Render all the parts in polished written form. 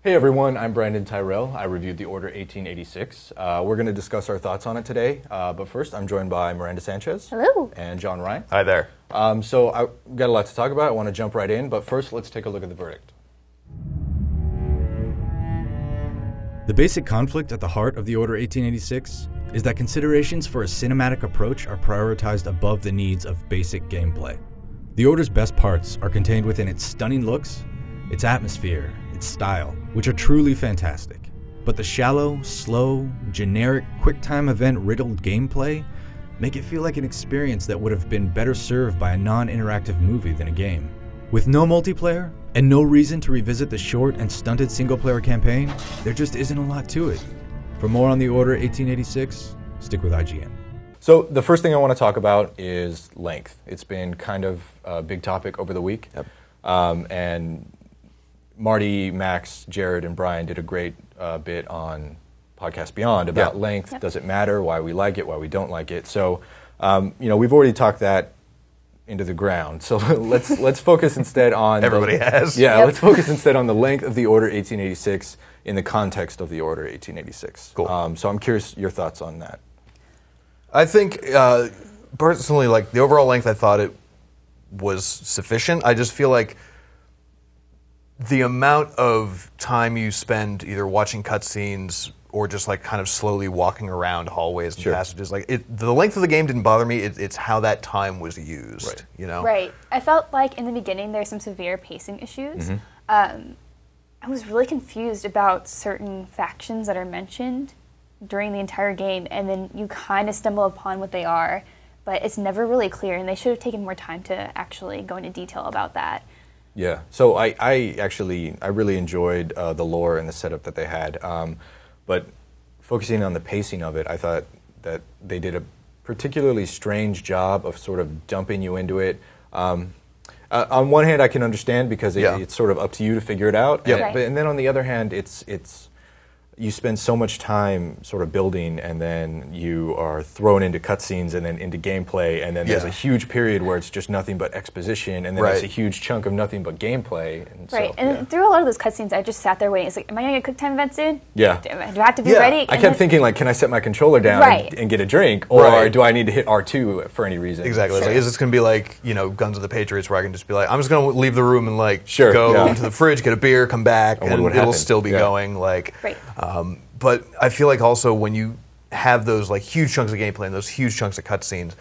Hey everyone, I'm Brandon Tyrell. I reviewed The Order 1886. We're going to discuss our thoughts on it today, but first I'm joined by Miranda Sanchez. Hello. And John Ryan. Hi there. So I've got a lot to talk about. I want to jump right in, but first let's take a look at the verdict. The basic conflict at the heart of The Order 1886 is that considerations for a cinematic approach are prioritized above the needs of basic gameplay. The Order's best parts are contained within its stunning looks, its atmosphere, its style, which are truly fantastic. But the shallow, slow, generic, quick-time event-riddled gameplay make it feel like an experience that would have been better served by a non-interactive movie than a game. With no multiplayer, and no reason to revisit the short and stunted single-player campaign, there just isn't a lot to it. For more on The Order 1886, stick with IGN. So the first thing I want to talk about is length. It's been kind of a big topic over the week. Yep. And Marty, Max, Jared, and Brian did a great bit on Podcast Beyond about length. Yep. Does it matter? Why we like it? Why we don't like it? So, we've already talked that into the ground. So let's focus instead on Everybody has. Yeah, Yep. let's focus instead on the length of The Order 1886 in the context of The Order 1886. Cool. So I'm curious your thoughts on that. I think, personally, like, the overall length, I thought it was sufficient. I just feel like the amount of time you spend either watching cutscenes or just, like, kind of slowly walking around hallways and Sure. passages, like, the length of the game didn't bother me. It's how that time was used, Right. you know? Right. I felt like in the beginning there's some severe pacing issues. I was really confused about certain factions that are mentioned during the entire game, and then you kind of stumble upon what they are, but it's never really clear, and they should have taken more time to actually go into detail about that. Yeah. So I really enjoyed the lore and the setup that they had. But focusing on the pacing of it, I thought that they did a particularly strange job of sort of dumping you into it. On one hand, I can understand because it's sort of up to you to figure it out. Yep. Right. And then on the other hand, it's you spend so much time sort of building, and then you are thrown into cutscenes and then into gameplay, and then there's a huge period where it's just nothing but exposition, and then it's a huge chunk of nothing but gameplay. And Right, so, and through a lot of those cutscenes, I just sat there waiting. It's like, am I going to get a quick time event soon? Yeah. Do I have to be ready? I kept thinking, like, can I set my controller down Right. and get a drink, or Right. do I need to hit R2 for any reason? Exactly. It's like, is this going to be like, Guns of the Patriots, where I can just be like, I'm just going to leave the room and, like, go to the fridge, get a beer, come back, and it'll happen. still be going. Like, Right. But I feel like also when you have those, like, huge chunks of gameplay and those huge chunks of cutscenes,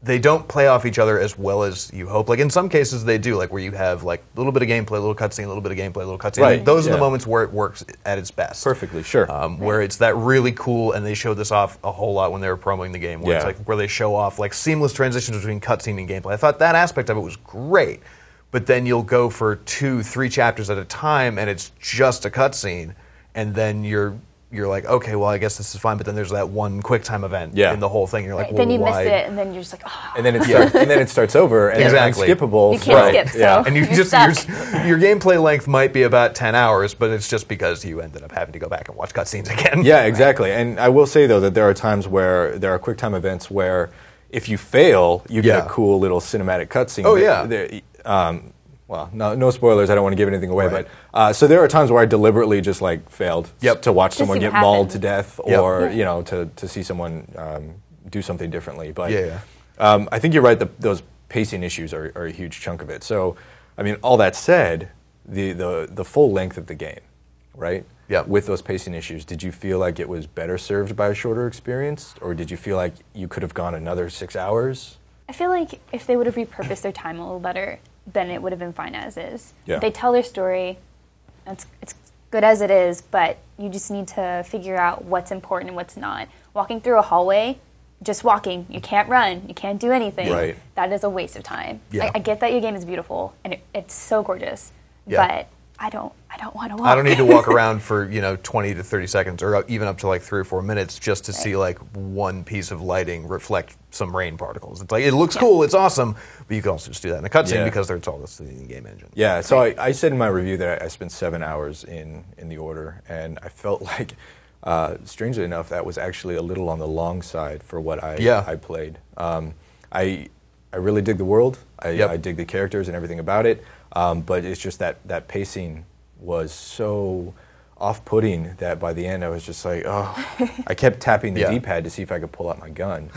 they don't play off each other as well as you hope. Like, in some cases they do, like, where you have, like, a little bit of gameplay, a little cutscene, a little bit of gameplay, a little cutscene. Right. Those are the Yeah. moments where it works at its best. Perfectly, sure. Where it's that really cool, and they showed this off a whole lot when they were promoting the game, where it's like where they show off, like, seamless transitions between cutscene and gameplay. I thought that aspect of it was great, but then you'll go for 2-3 chapters at a time, and it's just a cutscene, and then you're like, okay, well, I guess this is fine, but then there's that one quick time event in the whole thing. You're like, Right. well, Then you why? miss it, and then you're just like, oh. And then it starts over, and Exactly. it's unskippable. You can't skip, so Yeah. And you're your gameplay length might be about 10 hours, but it's just because you ended up having to go back and watch cutscenes again. Yeah, exactly. And I will say, though, that there are times where there are quick time events where if you fail, you get a cool little cinematic cutscene. Oh, yeah. Well, no spoilers. I don't want to give anything away, Right. but so there are times where I deliberately just like failed to watch To someone see get what mauled to happens. death, or to see someone do something differently. But I think you're right. Those pacing issues are a huge chunk of it. So, I mean, all that said, the full length of the game, right? Yeah. With those pacing issues, did you feel like it was better served by a shorter experience, or did you feel like you could have gone another 6 hours? I feel like if they would have repurposed their time a little better, then it would have been fine as is. Yeah. They tell their story, it's good as it is, but you just need to figure out what's important and what's not. Walking through a hallway, just walking, you can't run, you can't do anything. Right. That is a waste of time. Yeah. I get that your game is beautiful, and it's so gorgeous, Yeah. but I don't want to walk. I don't need to walk around for 20 to 30 seconds, or even up to like 3 or 4 minutes, just to see like one piece of lighting reflect some rain particles. It's like, it looks cool, it's awesome, but you can also just do that in a cutscene because it's all this in-game engine. Yeah, so I said in my review that I spent 7 hours in the order, and I felt like, strangely enough, that was actually a little on the long side for what I played. I really dig the world. Yep. I dig the characters and everything about it. But it's just that pacing was so off-putting that by the end I was just like, oh, I kept tapping the Yeah. D-pad to see if I could pull out my gun.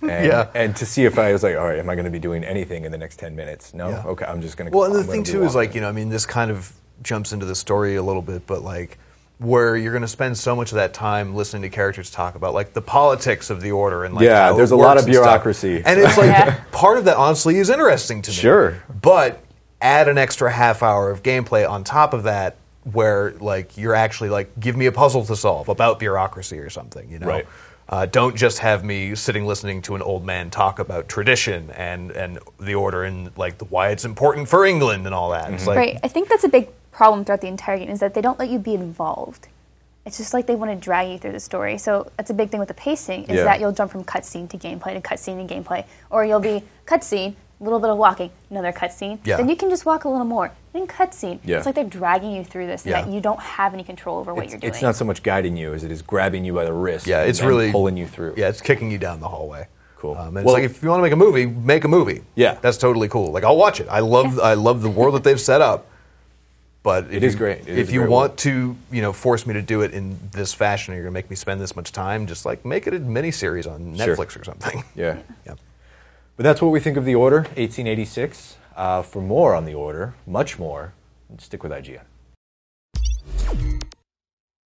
And to see if I was like, all right, am I going to be doing anything in the next 10 minutes? No? Yeah. Okay, I'm just going to Well, and the thing too is like, you know, I mean, this kind of jumps into the story a little bit, but like where you're going to spend so much of that time listening to characters talk about like the politics of the Order and like Yeah, how it there's a lot works of and stuff. bureaucracy. And it's like Yeah. part of that honestly is interesting to me. Sure. But add an extra half hour of gameplay on top of that where like you're actually like give me a puzzle to solve about bureaucracy or something, you know. Right. Don't just have me sitting listening to an old man talk about tradition and the Order and like why it's important for England and all that. It's like Right. I think that's a big problem throughout the entire game is that they don't let you be involved. It's just like they want to drag you through the story. So that's a big thing with the pacing is Yeah. that you'll jump from cutscene to gameplay to cutscene to gameplay, or you'll be cutscene, a little bit of walking, another cutscene. Yeah. Then you can just walk a little more, then cutscene. Yeah. It's like they're dragging you through this, Yeah. and that you don't have any control over what you're doing. It's not so much guiding you as it is grabbing you by the wrist. Yeah, it's and really pulling you through. Yeah, it's kicking you down the hallway. Cool. And it's Well- like if you want to make a movie, make a movie. Yeah. That's totally cool. Like I'll watch it. I love the world that they've set up. But if It is you- great. It is if a you great want world. to, you know, force me to do it in this fashion, or you're gonna make me spend this much time, just like make it a miniseries on Sure. Netflix or something. Yeah. Yeah. But that's what we think of The Order, 1886. For more on The Order, much more, stick with IGN.